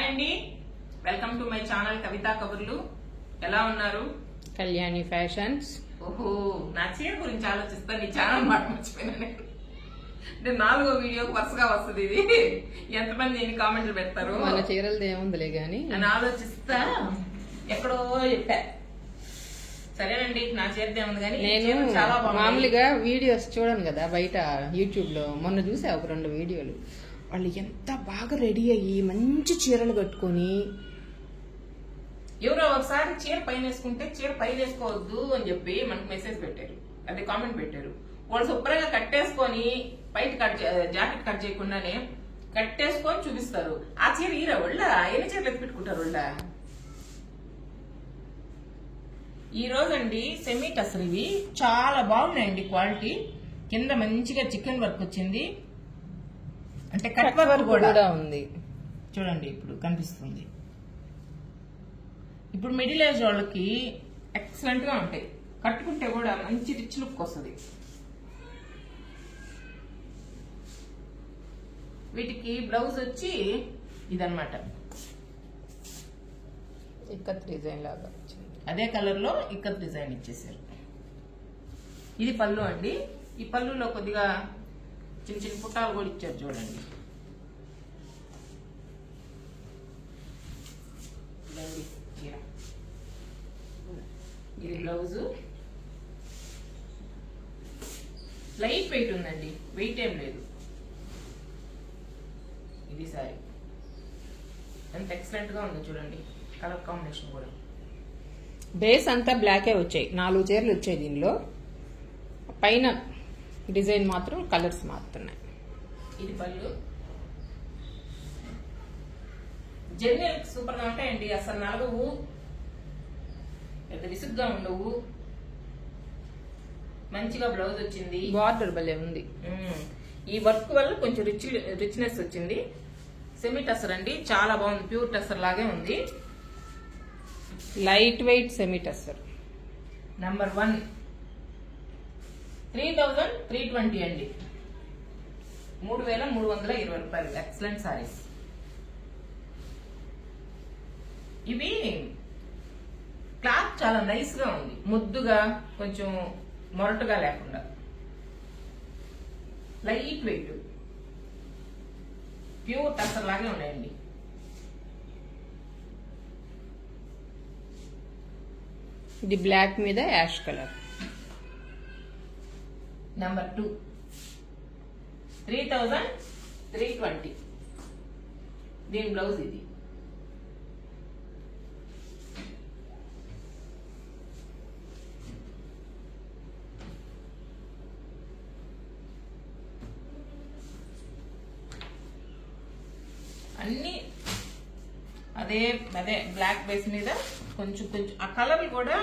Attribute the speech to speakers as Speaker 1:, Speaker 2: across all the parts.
Speaker 1: Hi అండి, welcome to my channel కవితా కబుర్లు. ఎలా ఉన్నారు?
Speaker 2: కళ్యాణి ఫ్యాషన్స్.
Speaker 1: ఓహో, నా చీర గురించి ఆలోచిస్తా నీ ఛానల్ మాట మర్చిపోయినా. నేను 4వ వీడియోకి వరుసగా వస్తుంది ఇది. ఎంతమంది ఎన్ని కామెంట్లు పెడతారు
Speaker 2: మన చీరలది ఏముందిలే గాని
Speaker 1: అని ఆలోచిస్తా ఎక్కడో చెప్పా. సరేనండి, నా చీరది ఏముంది కానీ
Speaker 2: నేను
Speaker 1: చాలా బాగుంది.
Speaker 2: మామూలుగా వీడియోస్ చూడను కదా బయట యూట్యూబ్ లో. మొన్న చూసా ఒక 2 వీడియోలు. వాళ్ళు ఎంత బాగా రెడీ అయ్యి మంచి చీరలు కట్టుకొని,
Speaker 1: ఎవరో ఒకసారి చీర పైన వేసుకుంటే చీర పైన వేసుకోవద్దు అని చెప్పి మనకు మెసేజ్ పెట్టారు, అదే కామెంట్ పెట్టారు. వాళ్ళు శుభ్రంగా కట్టేసుకొని బయట జాకెట్ కట్ చేయకుండానే కట్టేసుకొని చూపిస్తారు. ఆ చీర ఈరా వాళ్ళ ఎన్ని చీరలు ఎత్తి పెట్టుకుంటారు వాళ్ళ. ఈ రోజండి సెమీ టసర్ ఇవి చాలా బాగున్నాయండి. క్వాలిటీ కింద మంచిగా చికెన్ వర్క్ వచ్చింది, అంటే కట్ వర్క్ కూడా
Speaker 2: ఉంది.
Speaker 1: చూడండి ఇప్పుడు కనిపిస్తుంది. ఇప్పుడు మిడిల్ ఏజ్ వాళ్ళకి ఎక్సలెంట్ గా ఉంటాయి, కట్టుకుంటే కూడా మంచి రిచ్ లుక్ వస్తుంది. వీటికి బ్లౌజ్ వచ్చి ఇదన్నమాట,
Speaker 2: ఇక్కత్ డిజైన్ లాగా వచ్చింది.
Speaker 1: అదే కలర్ లో ఇక్కత్ డిజైన్ ఇచ్చేసారు. ఇది పళ్ళు అండి. ఈ పళ్ళులో కొద్దిగా చిన్న చిన్న పుట్టాలు కూడా ఇచ్చారు చూడండి. ఇది బ్లౌజ్ లైట్ వెయిట్ ఉందండి, వెయిట్ ఏం లేదు. ఇది సారీ ఎంత ఎక్సలెంట్ గా ఉందో చూడండి, కలర్ కాంబినేషన్ కూడా.
Speaker 2: బేస్ అంతా బ్లాకే వచ్చాయి, 4 చీరలు వచ్చాయి దీనిలో. పైన డిజైన్ మాత్రం కలర్స్ మారుతున్నాయి.
Speaker 1: ఇది పళ్ళు. జర్నీలు సూపర్ గా ఉంటాయండి, అసలు నలగవు, పెద్ద విసుగ్గా ఉండవు. మంచిగా బ్లౌజ్ వచ్చింది,
Speaker 2: బార్డర్ భలే ఉంది.
Speaker 1: ఈ వర్క్ వల్ల కొంచెం రిచ్నెస్ వచ్చింది. సెమీ టసర్ అండి, చాలా బాగుంది, ప్యూర్ టసర్ లాగే ఉంది.
Speaker 2: Light weight semi tussar.
Speaker 1: Number 1 3320 అండి, 3320 రూపాయలు. ఎక్సలెంట్ సారీస్ ఇవి. క్లాత్ చాలా నైస్ గా ఉంది, ముద్దుగా, కొంచెం మొరటుగా లేకుండా లైట్ వెయిట్ ప్యూర్ టసర్ లాగే ఉన్నాయండి.
Speaker 2: ఇది బ్లాక్ మీద యాష్ కలర్.
Speaker 1: నంబర్ 2 3320. దీని బ్లౌజ్ ఇది. అన్ని అదే బ్లాక్ బేస్ మీద కొంచెం ఆ కలర్లు కూడా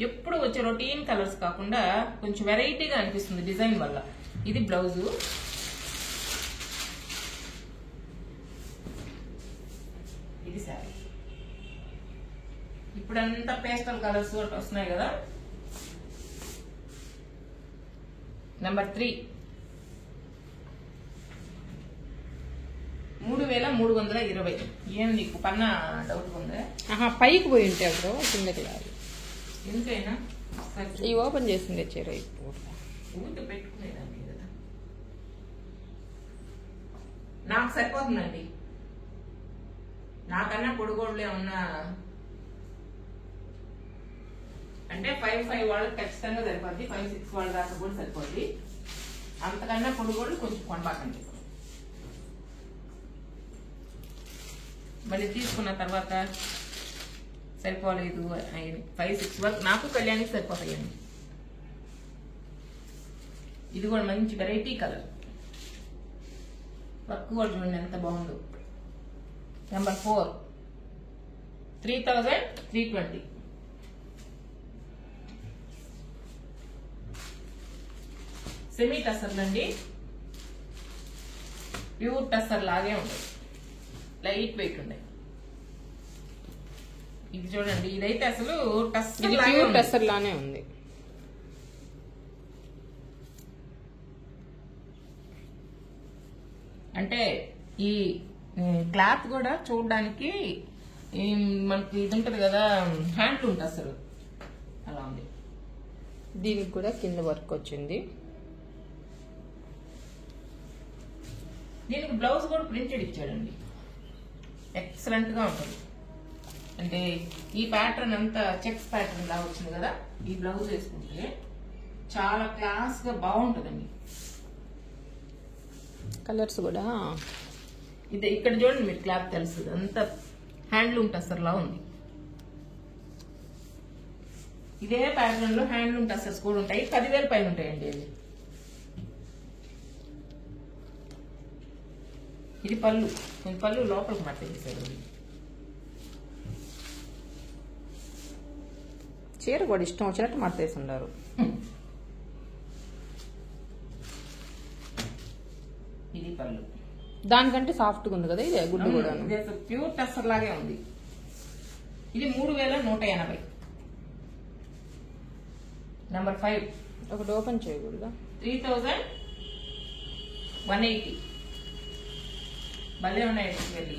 Speaker 1: ఎప్పుడు వచ్చే రొటీన్ కలర్స్ కాకుండా కొంచెం వెరైటీగా అనిపిస్తుంది డిజైన్ వల్ల. ఇది బ్లౌజు. ఇది శారీ. ఇప్పుడంతా పేస్టల్ కలర్స్ వస్తున్నాయి కదా. నంబర్ 3 3320. ఏం నీకు పన్నా డౌట్ ఉందా?
Speaker 2: పైకి పోయి ఉంటే అప్పుడు కిందకి రాదు.
Speaker 1: ఎందుకైనా
Speaker 2: ఈ ఓపెన్ చేసిందే చీర
Speaker 1: ఊరితో పెట్టుకునేదాన్ని కదా. నాకు సరిపోతుందండి, నాకన్నా పొడుగోళ్ళే ఉన్నా అంటే 5'5" వాళ్ళకి ఖచ్చితంగా సరిపోద్ది, 5'6" వాళ్ళ దాకా కూడా సరిపోద్ది. అంతకన్నా పొడుగోళ్ళు కొంచెం కొనబాకండి. మళ్ళీ తీసుకున్న తర్వాత సరిపోలేదు 5'6" వరకు నాకు కళ్యాణికి సరిపోతాయండి. ఇది కూడా మంచి వెరైటీ కలర్, వర్క్ కూడా చూడండి ఎంత బాగుందో. నెంబర్ 4 3320. సెమీ టసర్ అండి, ప్యూర్ టసర్ లాగే ఉంటాయి, లైట్ వెయిట్ ఉన్నాయి. ఇది చూడండి, ఇదైతే అసలు
Speaker 2: ప్యూర్ టసర్ లానే ఉంది.
Speaker 1: అంటే ఈ క్లాత్ కూడా చూడడానికి మనకి ఇది ఉంటది కదా, హ్యాండ్లూమ్ అసలు అలా ఉంది.
Speaker 2: దీనికి కూడా కింద వర్క్ వచ్చింది.
Speaker 1: దీనికి బ్లౌజ్ కూడా ప్రింటెడ్ ఇచ్చాడండి, ఎక్సలెంట్ గా ఉంటుంది. అంటే ఈ ప్యాటర్న్ అంతా చెక్స్ ప్యాటర్న్ లా వచ్చింది కదా, ఈ బ్లౌజ్ వేసుకుంటే చాలా క్లాస్ గా బాగుంటుందండి.
Speaker 2: కలర్స్ కూడా
Speaker 1: ఇది ఇక్కడ చూడండి, మీరు క్లాత్ తెలుసు, అంత హ్యాండ్లూమ్ టస్సర్ లా ఉంది. ఇదే ప్యాటర్న్ లో హ్యాండ్లూమ్ టస్సర్స్ కూడా ఉంటాయి, 10,000 పైన ఉంటాయండి. ఇది పళ్ళు, కొంచెం పళ్ళు లోపలికి మట్ట చేశారు.
Speaker 2: చీర కూడా ఇష్టం వచ్చినట్టు మడతేసి ఉన్నారు.
Speaker 1: ఇది పళ్ళు,
Speaker 2: దానికంటే సాఫ్ట్ గా ఉంది కదా ఇది, గుడ్డు కూడా
Speaker 1: ప్యూర్ టస్సర్ లాగే ఉంది. ఇది 3,180. నంబర్ 5
Speaker 2: ఒకటి ఓపెన్ చేయకూడదా?
Speaker 1: 3,180. భలే ఉన్నాయి వెళ్ళి,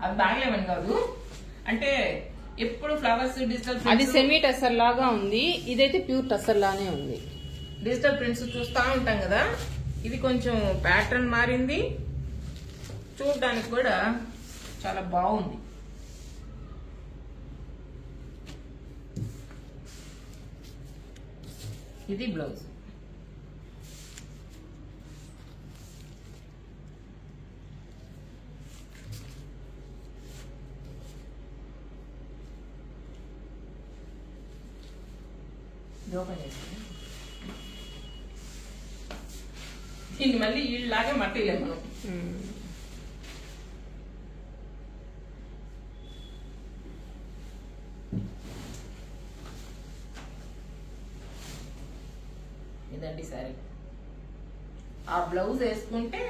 Speaker 1: అవి బాగలేవని కాదు, అంటే ఎప్పుడు ఫ్లవర్స్ డిజిటల్,
Speaker 2: అది సెమీ టస్సర్ లాగా ఉంది, ఇదైతే ప్యూర్ టస్సర్ లానే ఉంది.
Speaker 1: డిజిటల్ ప్రింట్స్ చూస్తా ఉంటాం కదా, ఇది కొంచెం ప్యాటర్న్ మారింది, చూడడానికి కూడా చాలా బాగుంది. ఇది బ్లౌజ్. ఓపెన్ చేస్తాను, దీన్ని మళ్ళీ వీళ్ళలాగే మట్టలేము మనం. ఇదండి సారీ. ఆ బ్లౌజ్ వేసుకుంటే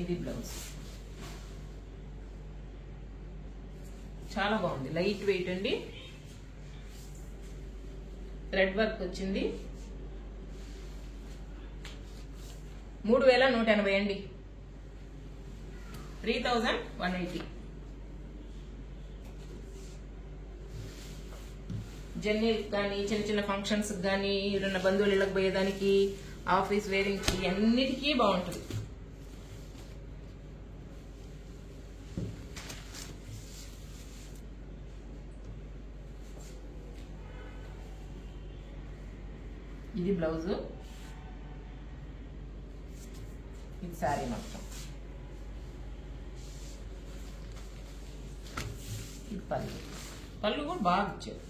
Speaker 1: ఇది బ్లౌజ్ చాలా బాగుంది, లైట్ వెయిట్ అండి, థ్రెడ్ వర్క్ వచ్చింది. 3,180 అండి, 3,180. జర్నీకి కానీ, చిన్న చిన్న ఫంక్షన్స్ కానీ, ఎవరైనా బంధువులు ఇళ్ళకి పోయేదానికి, ఆఫీస్ వేరింగ్ కి, అన్నిటికీ బాగుంటుంది. ఇది బ్లౌజ్, ఇది శారీ మొత్తం. ఇది పళ్ళు, పళ్ళు కూడా బాగా ఇచ్చారు.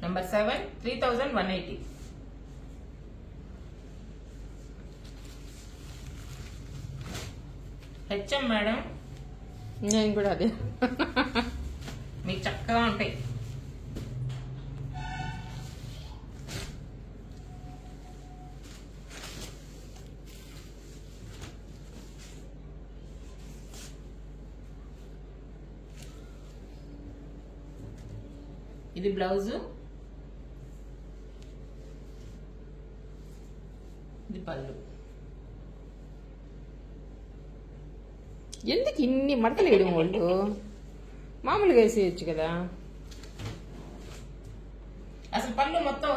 Speaker 1: నంబర్ 7 3,180. హెచ్ఎం మేడం,
Speaker 2: నేను కూడా అదే,
Speaker 1: మీకు చక్కగా ఉంటాయి. ఇది బ్లౌజ్, ఇది పళ్ళు.
Speaker 2: ఎందుకు ఇన్ని మడతలు వేయడం వాళ్ళు? మామూలుగా వేసేయచ్చు కదా.
Speaker 1: అసలు పళ్ళు మొత్తం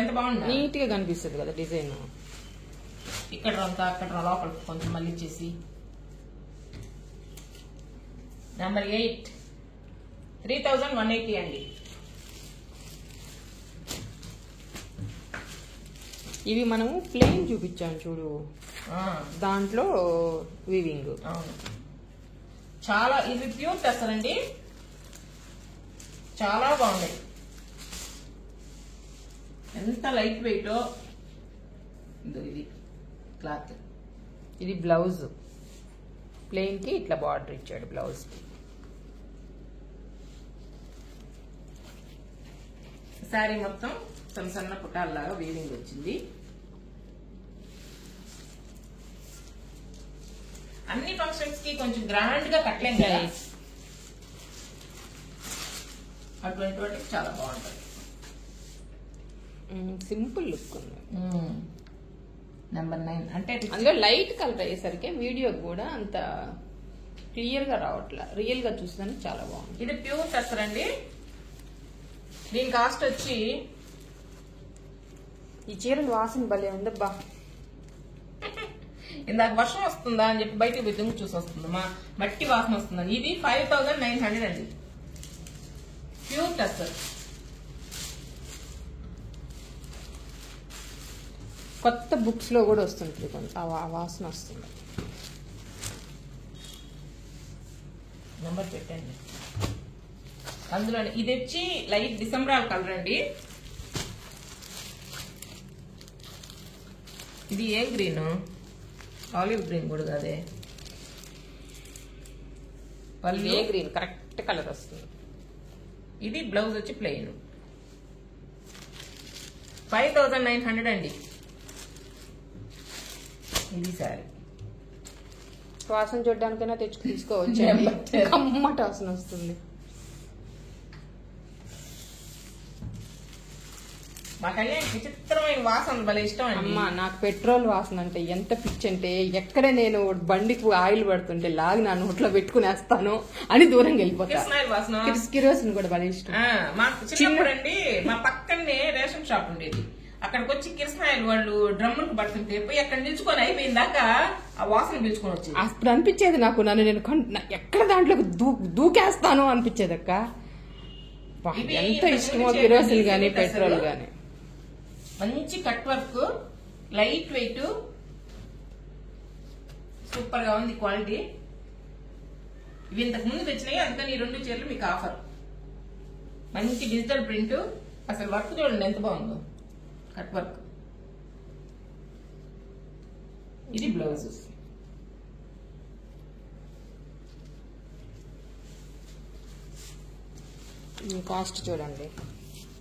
Speaker 1: ఎంత బాగుంది,
Speaker 2: నీట్ గా కనిపిస్తుంది కదా డిజైన్.
Speaker 1: ఇక్కడ అంతా అక్కడ లోపల కొంచెం మళ్ళీ ఇచ్చేసి. నెంబర్ 8 3,180 అండి.
Speaker 2: ఇవి మనము ప్లెయిన్ చూపించాం చూడు, దాంట్లో వీవింగ్.
Speaker 1: అవును, చాలా ఇది ప్యూర్ టస్సర్ అండి, చాలా బాగుంది. ఎంత లైట్ వెయిట్. ఇది క్లాత్,
Speaker 2: ఇది బ్లౌజ్. ప్లెయిన్ కి ఇట్లా బార్డర్ ఇచ్చాడు బ్లౌజ్ కి.
Speaker 1: శారీ మొత్తం సన్న సన్న పుట్టాలలాగా వీవింగ్ వచ్చింది. అన్ని ఫంక్షన్స్ కి కొంచెం గ్రాండ్ గా కట్టలేం కదా, అటువంటి వాటికి చాలా బాగుంటుంది.
Speaker 2: సింపుల్ లుక్ ఉంది.
Speaker 1: నెంబర్ 9 అంటే
Speaker 2: అందులో లైట్ కలర్ అయ్యేసరికి వీడియో కూడా అంత క్లియర్ గా రావట్లే, రియల్ గా చూసానికి చాలా బాగుంది.
Speaker 1: ఇది ప్యూర్ టస్సర్ అండి. దీని కాస్ట్ వచ్చి,
Speaker 2: ఈ చీరలు వాసన భలే ఉందబ్బా.
Speaker 1: ఇందాక వర్షం వస్తుందా అని చెప్పి బయటకు పోయి దుంగు చూసి వస్తుంది, మా మట్టి వాసన వస్తుందని. ఇది 5900 అండి, ప్యూర్ టస్సర్.
Speaker 2: కొత్త బుక్స్ లో కూడా వస్తుంటుంది కొంత ఆ వాసన వస్తుంది.
Speaker 1: నెంబర్ పెట్టండి. అందులో ఇది వచ్చి లైట్ డిసెంబరాల్ కలర్ అండి. ఇది ఏ గ్రీన్, ఆలివ్ గ్రీన్ కూడా కాదే,
Speaker 2: ఏ గ్రీన్ కరెక్ట్ కలర్ వస్తుంది.
Speaker 1: ఇది బ్లౌజ్ వచ్చి ప్లెయిన్. 5900 అండి. ఇది సారీ
Speaker 2: వాసన చూడడానికైనా తీసుకోవచ్చు, కమ్మటి వాసన వస్తుంది.
Speaker 1: మా కళ్యాణ్ విచిత్రమైన వాసన భలే ఇష్టం అండి.
Speaker 2: అమ్మా నాకు పెట్రోల్ వాసన అంటే ఎంత పిచ్చి అంటే, ఎక్కడ నేను బండికి ఆయిల్ పడుతుంటే లాగి నా నోట్లో పెట్టుకునేస్తాను అని దూరంగా వెళ్ళిపోతాను.
Speaker 1: కిరసనాయిల్ వాసన,
Speaker 2: కిరోసిన్ కూడా భలే ఇష్టం.
Speaker 1: మాకు చిన్నప్పుడు అండి మా పక్కనే రేషన్ షాప్ ఉండేది. అక్కడికి వచ్చి కిరసనాయిల్ వాళ్ళు డ్రమ్ములకు పడుతుంటే పోయి అక్కడ నిల్చుకొని అయిపోయిన దాకా ఆ వాసన పిలుచుకొని వచ్చి
Speaker 2: అప్పుడు అనిపించేది నాకు, నేను ఎక్కడ దాంట్లోకి దూకేస్తాను అనిపించేది అక్క. ఎంత ఇష్టమో కిరోసిన్ గానీ పెట్రోల్ గానీ.
Speaker 1: మంచి cut work, light weight, super గా ఉంది క్వాలిటీ. ఇవి ఇంతకు ముందు తెచ్చినాయి, అందుకని ఈ 2 చీరలు మీకు ఆఫర్. మంచి డిజిటల్ ప్రింట్, అసలు వర్క్ చూడండి ఎంత బాగుందో, కట్ వర్క్. ఇది బ్లౌజ్.
Speaker 2: కాస్ట్ చూడండి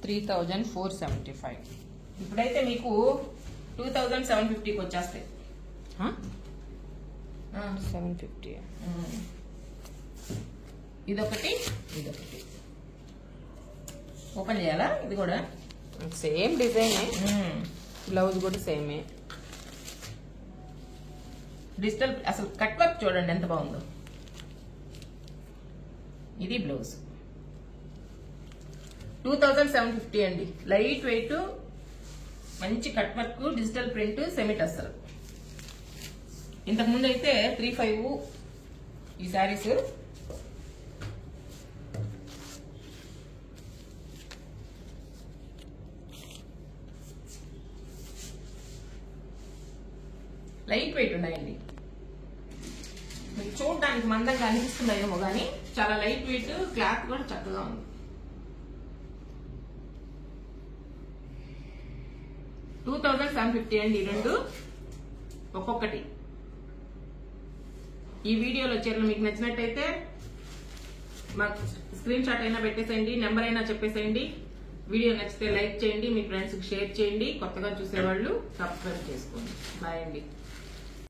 Speaker 2: 3475.
Speaker 1: ఇప్పుడైతే మీకు 2750కి వచ్చేస్తాయి.
Speaker 2: 750.
Speaker 1: ఇదొకటి, ఇదొకటి. ఓపెన్ చేయాలా? ఇది కూడా
Speaker 2: సేమ్ డిజైనే, బ్లౌజ్ కూడా సేమే.
Speaker 1: డిజిటల్ అసలు కట్ వర్క్ చూడండి ఎంత బాగుందో. ఇది బ్లౌజ్. 2750 అండి. లైట్ వెయిట్, మంచి cut work, digital print, semi tussar. ఇంతకు ముందు అయితే 35 ఈ శారీస్. లైట్ వెయిట్ ఉన్నాయండి. మీకు చూడడానికి మందంగా అనిపిస్తున్నాయేమో కానీ చాలా లైట్ వెయిట్, క్లాత్ కూడా చక్కగా ఉంది. 2750 అండి. 2 ఒక్కొక్కటి. ఈ వీడియోలో చీరలు మీకు నచ్చినట్టయితే మాకు స్క్రీన్ షాట్ అయినా పెట్టేసేయండి, నెంబర్ అయినా చెప్పేసేయండి. వీడియో నచ్చితే లైక్ చేయండి, మీ ఫ్రెండ్స్కి షేర్ చేయండి. కొత్తగా చూసేవాళ్ళు సబ్స్క్రైబ్ చేసుకోండి. బాయ్ అండి.